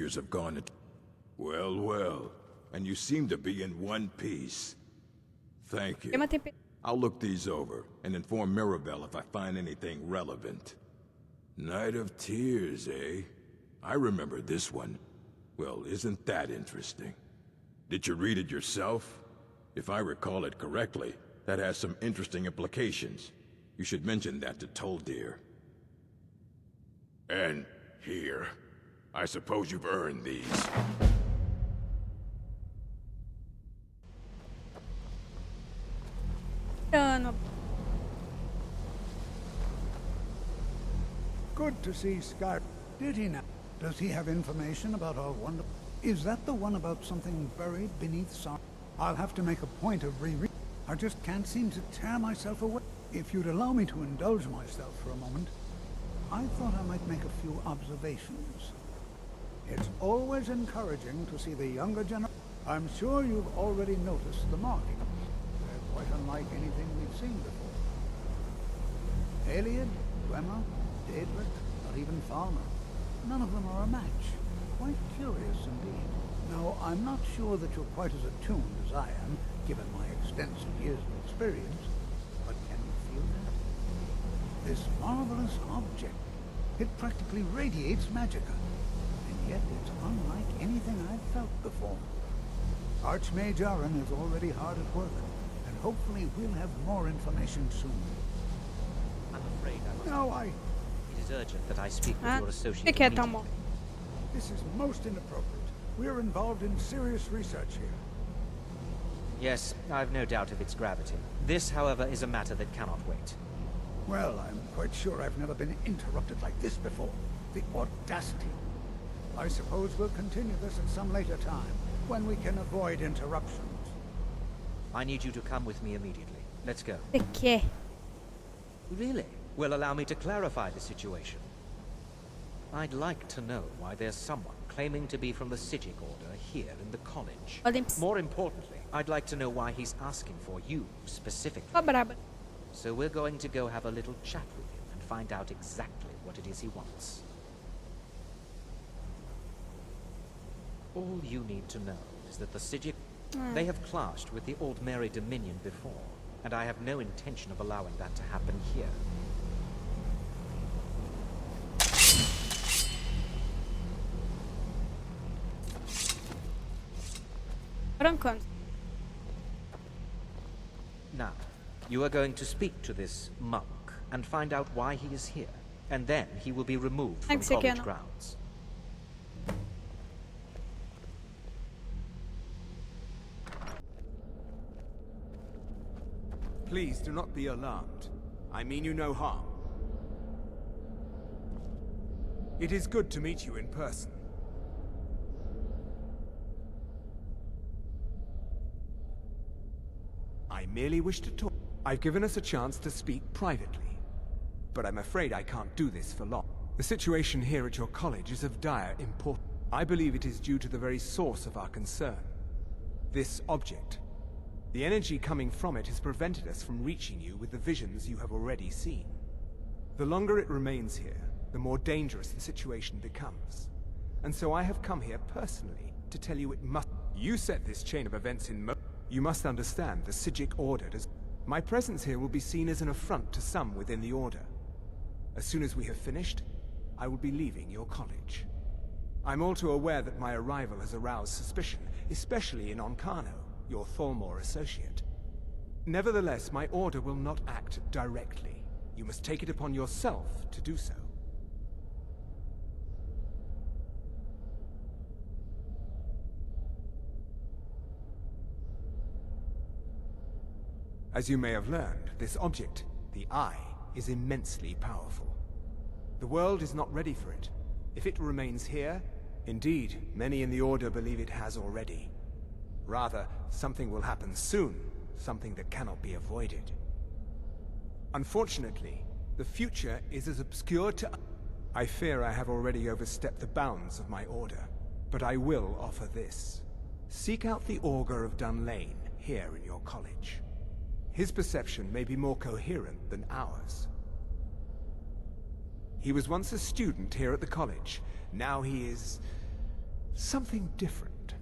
years have gone. Well, well. And you seem to be in one piece. Thank you. I'll look these over and inform Mirabelle if I find anything relevant. Night of Tears, eh? I remember this one. Well, isn't that interesting? Did you read it yourself? If I recall it correctly, that has some interesting implications. You should mention that to Toldir. And here. I suppose you've earned these. Good to see Skyrim. Did he now? Does he have information about our wonder? Is that the one about something buried beneath some? I'll have to make a point of rereading. I just can't seem to tear myself away. If you'd allow me to indulge myself for a moment, I thought I might make a few observations. It's always encouraging to see the younger generation. I'm sure you've already noticed the markings. They're quite unlike anything we've seen before. Aliad, Bremer, Daedric, not even Falmer. None of them are a match. Quite curious indeed. Now, I'm not sure that you're quite as attuned as I am, given my extensive years of experience, but can you feel that? This marvelous object, it practically radiates magicka, and yet it's unlike anything I've felt before. Archmage Aaron is already hard at work, and hopefully we'll have more information soon. I'm afraid I must... No, It is urgent that I speak with your associate que é tão immediately. bom. This is most inappropriate. We're involved in serious research here. Yes, I've no doubt of its gravity. This, however, is a matter that cannot wait. Well, I'm quite sure I've never been interrupted like this before. The audacity. I suppose we'll continue this at some later time, when we can avoid interruptions. I need you to come with me immediately. Let's go. De quê? Really? Will allow me to clarify the situation. I'd like to know why there's someone claiming to be from the Psijic Order here in the college. Ordem Psijic. More importantly, I'd like to know why he's asking for you, specifically. Ó, braba. So we're going to go have a little chat with him and find out exactly what it is he wants. All you need to know is that the Psijic... They have clashed with the Ordmeri Dominion before, and I have no intention of allowing that to happen here. Branco. Now, you are going to speak to this monk and find out why he is here, and then he will be removed from Thanks again. college grounds. Please do not be alarmed. I mean you no harm. It is good to meet you in person. I merely wish to talk. I've given us a chance to speak privately, but I'm afraid I can't do this for long. The situation here at your college is of dire importance. I believe it is due to the very source of our concern. This object. The energy coming from it has prevented us from reaching you with the visions you have already seen. The longer it remains here, the more dangerous the situation becomes. And so I have come here personally to tell you it must... You set this chain of events in motion. You must understand the Psijic Order does... My presence here will be seen as an affront to some within the Order. As soon as we have finished, I will be leaving your college. I'm all too aware that my arrival has aroused suspicion, especially in Onkano, your Thalmor associate. Nevertheless, my order will not act directly. You must take it upon yourself to do so. As you may have learned, this object, the Eye, is immensely powerful. The world is not ready for it. If it remains here, indeed, many in the Order believe it has already. Rather, something will happen soon, something that cannot be avoided. Unfortunately, the future is as obscure to... I fear I have already overstepped the bounds of my order, but I will offer this. Seek out the Augur of Dunlain here in your college. His perception may be more coherent than ours. He was once a student here at the college. Now he is... something different.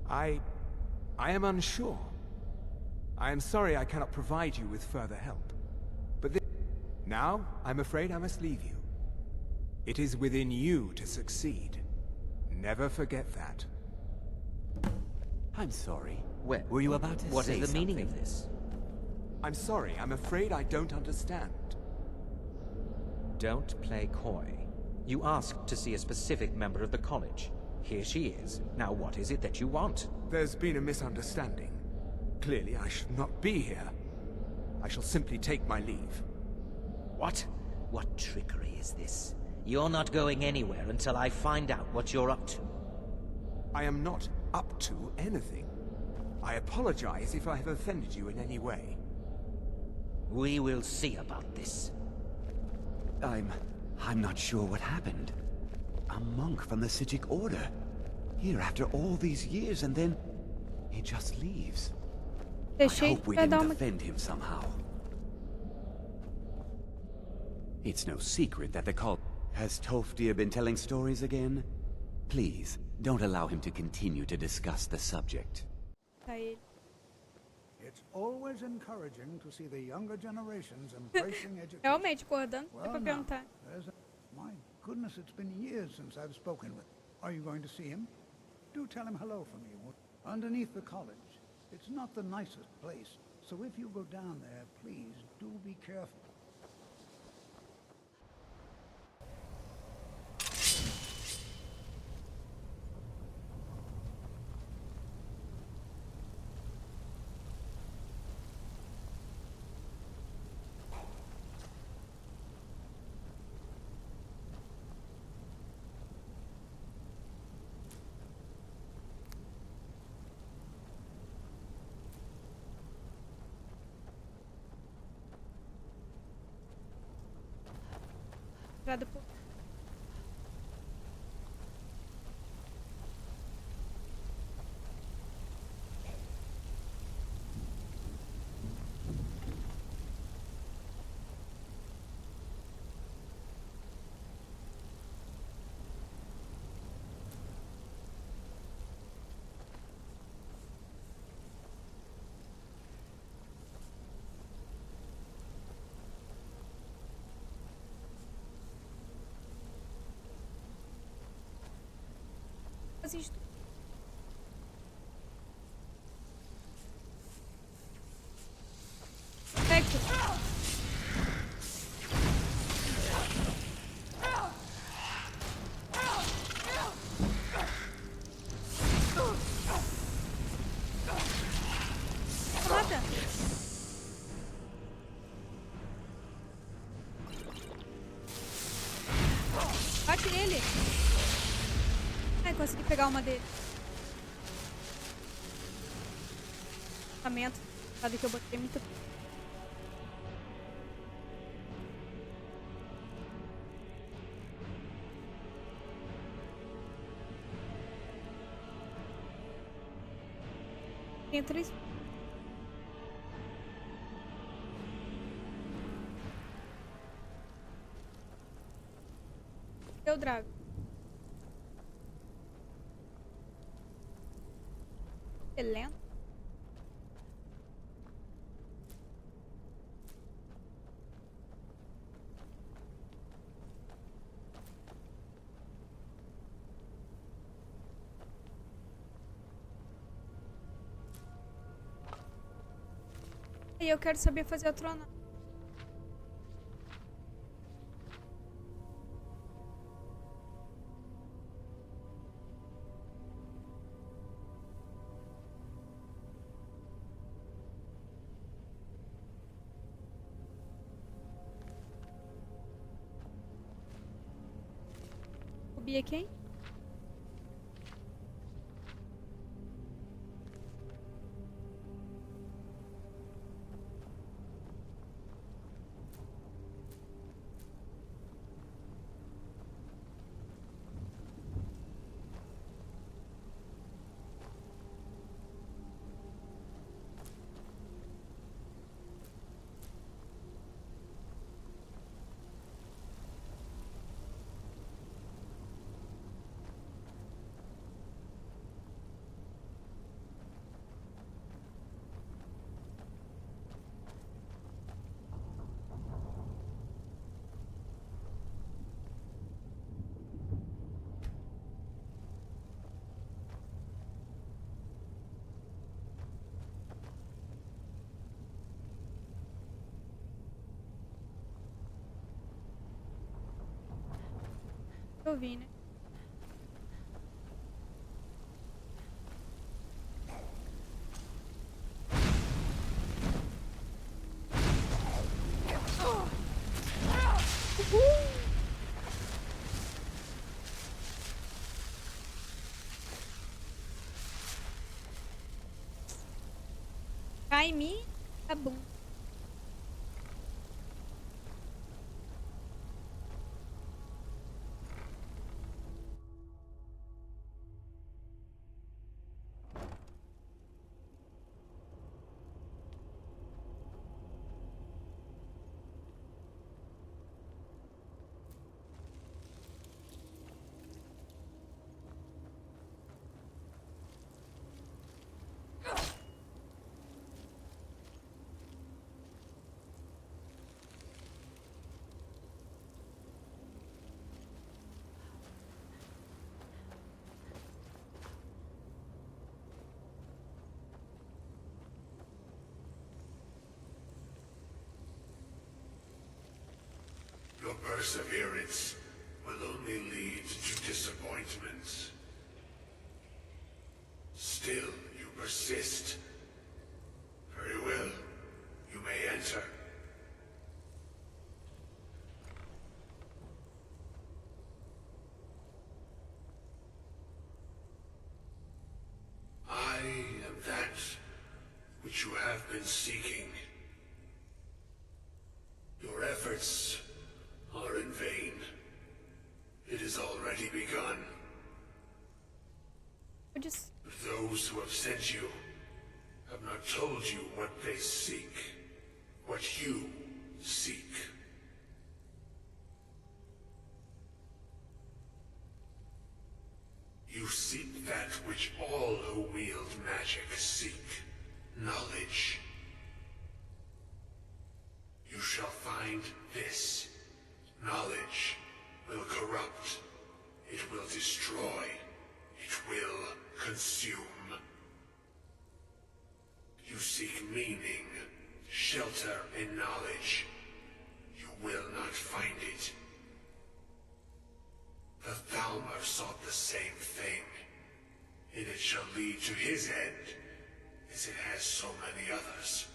I am unsure. I am sorry I cannot provide you with further help. But now, I'm afraid I must leave you. It is within you to succeed. Never forget that. I'm sorry. Well, were you about to what say is the meaning something? of this? I'm sorry, I'm afraid I don't understand. Don't play coy. You asked to see a specific member of the college. Here she is. Now what is it that you want? There's been a misunderstanding. Clearly, I should not be here. I shall simply take my leave. What? What trickery is this? You're not going anywhere until I find out what you're up to. I am not up to anything. I apologize if I have offended you in any way. We will see about this. I'm not sure what happened. A monk from the Psijic Order. Here after all these years, and then he just leaves. I hope we didn't offend him somehow. It's no secret that the cult... Has Tofdir been telling stories again? Please, don't allow him to continue to discuss the subject. It's always encouraging to see the younger generations embracing education. Realmente, concordando, Well, dá pra now, perguntar. my goodness, it's been years since I've spoken with him. Are you going to see him? Do tell him hello for me. Underneath the college. It's not the nicest place, so if you go down there, please do be careful. Entrada por... Assisto. Perfeito. Mata. Bate nele. Ai, consegui pegar uma dele. Lamento. Sabe que eu botei muito. Tem 3. Eu drago. Lento. E eu quero saber fazer a trona. O Bia quem? Eu vi, né? Cai em mim, tá bom. Your perseverance will only lead to disappointments. Still, you persist. Very well. You may enter. I am that which you have been seeking. Your efforts are in vain. It has already begun. Those who have sent you have not told you what they seek, what you seek. You seek that which all who wield magic seek, knowledge. You shall find this. Knowledge will corrupt. It will destroy. It will consume. You seek meaning, shelter in knowledge. You will not find it. The Thalmor sought the same thing, and it shall lead to his end, as it has so many others.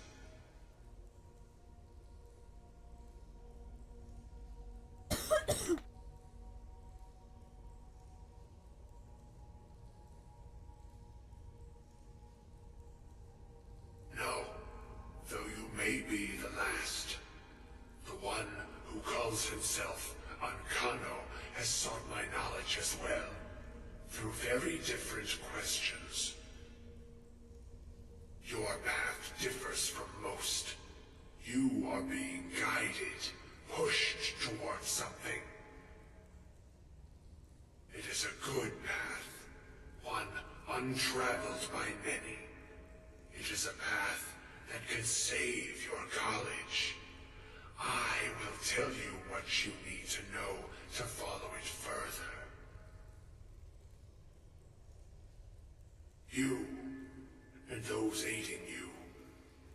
No, though you may be the last, the one who calls himself Ancano has sought my knowledge as well, through very different questions. Your path differs from most. You are being guided, pushed towards something. It is a good path, one untraveled by many. It is a path that can save your college. I will tell you what you need to know to follow it further. You, and those aiding you,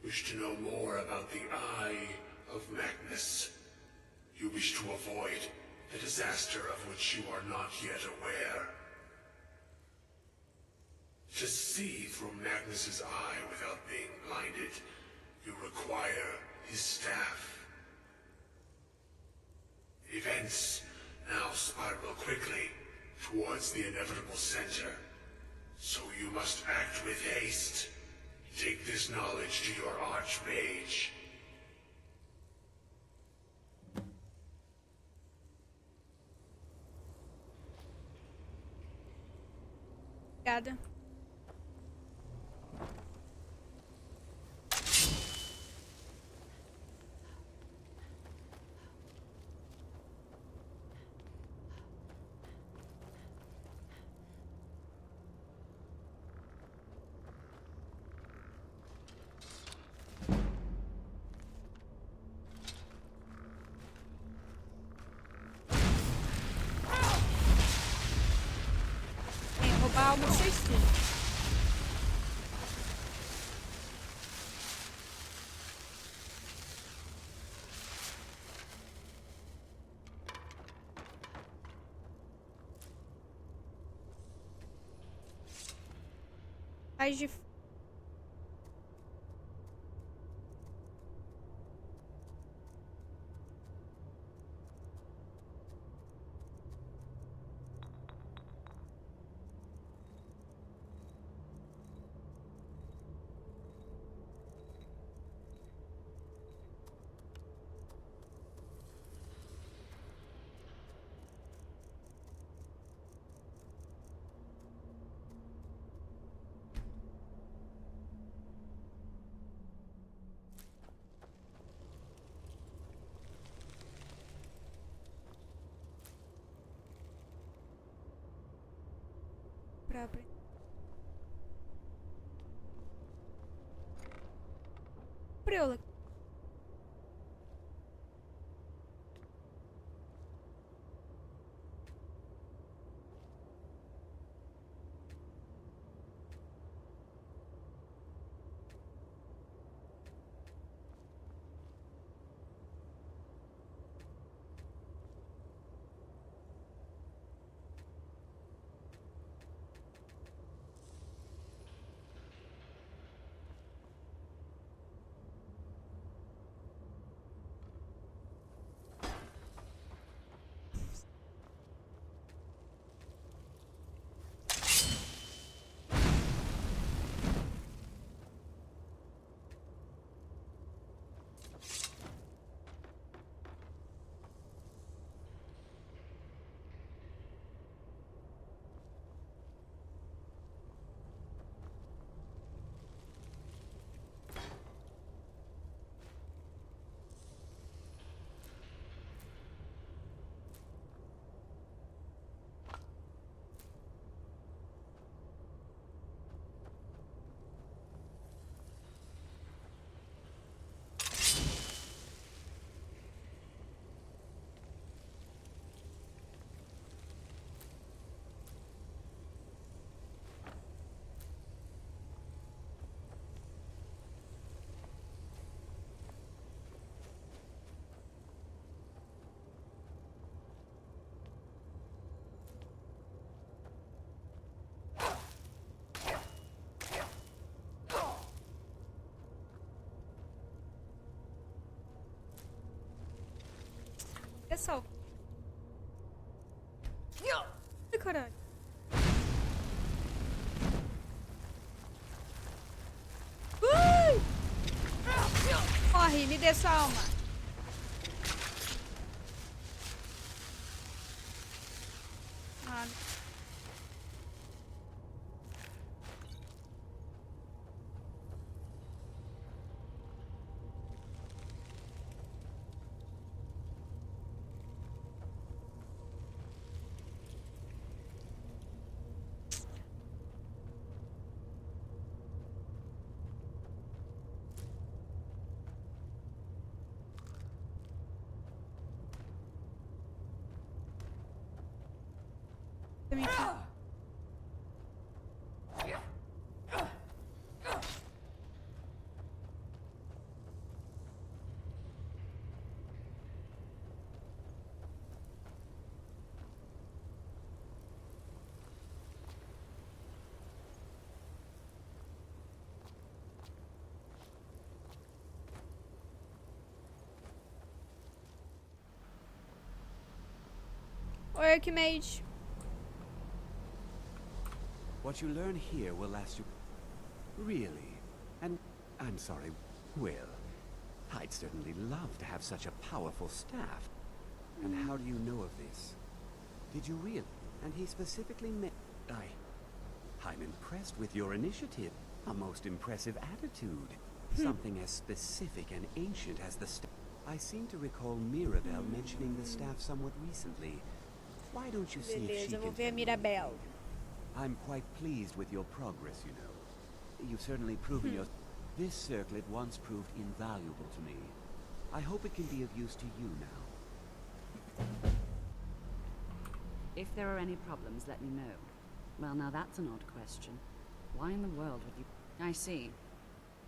wish to know more about the Eye of Magnus. You wish to avoid the disaster of which you are not yet aware. To see through Magnus's eye without being blinded, you require his staff. Events now spiral quickly towards the inevitable center, so you must act with haste. Take this knowledge to your archmage. Obrigada. Roubar algo 6 tudo. mais de... Preula. Pessoal. Ai, caralho. Corre, me dê sua alma. Ah. Oi, Archimage. What you learn here will last you... Really? And I'm sorry, Will. I'd certainly love to have such a powerful staff. And how do you know of this? Did you really? And he specifically meant... I'm impressed with your initiative. A most impressive attitude. Something as specific and ancient as the staff. I seem to recall Mirabelle mentioning the staff somewhat recently. Why don't you see if she Beleza, vou ver a can... Mirabelle. I'm quite pleased with your progress, you know. You've certainly proven your... This circlet once proved invaluable to me. I hope it can be of use to you now. If there are any problems, let me know. Well, now that's an odd question. Why in the world would you... I see.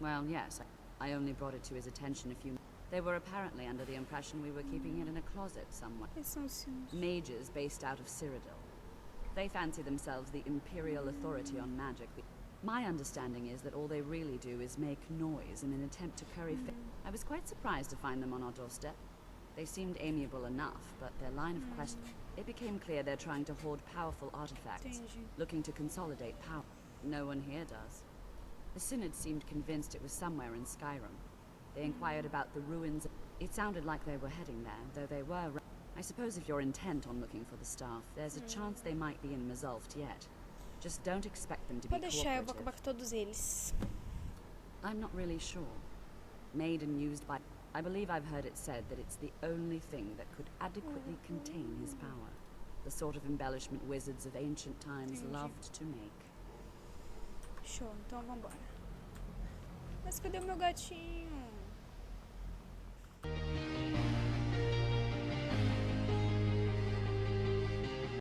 Well, yes, I only brought it to his attention a few... They were apparently under the impression we were keeping it in a closet somewhere. Mages based out of Cyrodiil. They fancy themselves the imperial authority on magic. My understanding is that all they really do is make noise in an attempt to curry favor. I was quite surprised to find them on our doorstep. They seemed amiable enough, but their line of question... It became clear they're trying to hoard powerful artifacts, looking to consolidate power. No one here does. The Synod seemed convinced it was somewhere in Skyrim. They inquired about the ruins. It sounded like they were heading there, though they were... I suppose if you're intent on looking for the staff, there's a chance they might be in Resolved yet. Just don't expect them to be Pode deixar, eu vou acabar com todos eles. I'm not really sure. Made and used by... I believe I've heard it said that it's the only thing that could adequately contain his power. The sort of embellishment wizards of ancient times loved to make. Show, então vambora. Mas cadê o meu gatinho?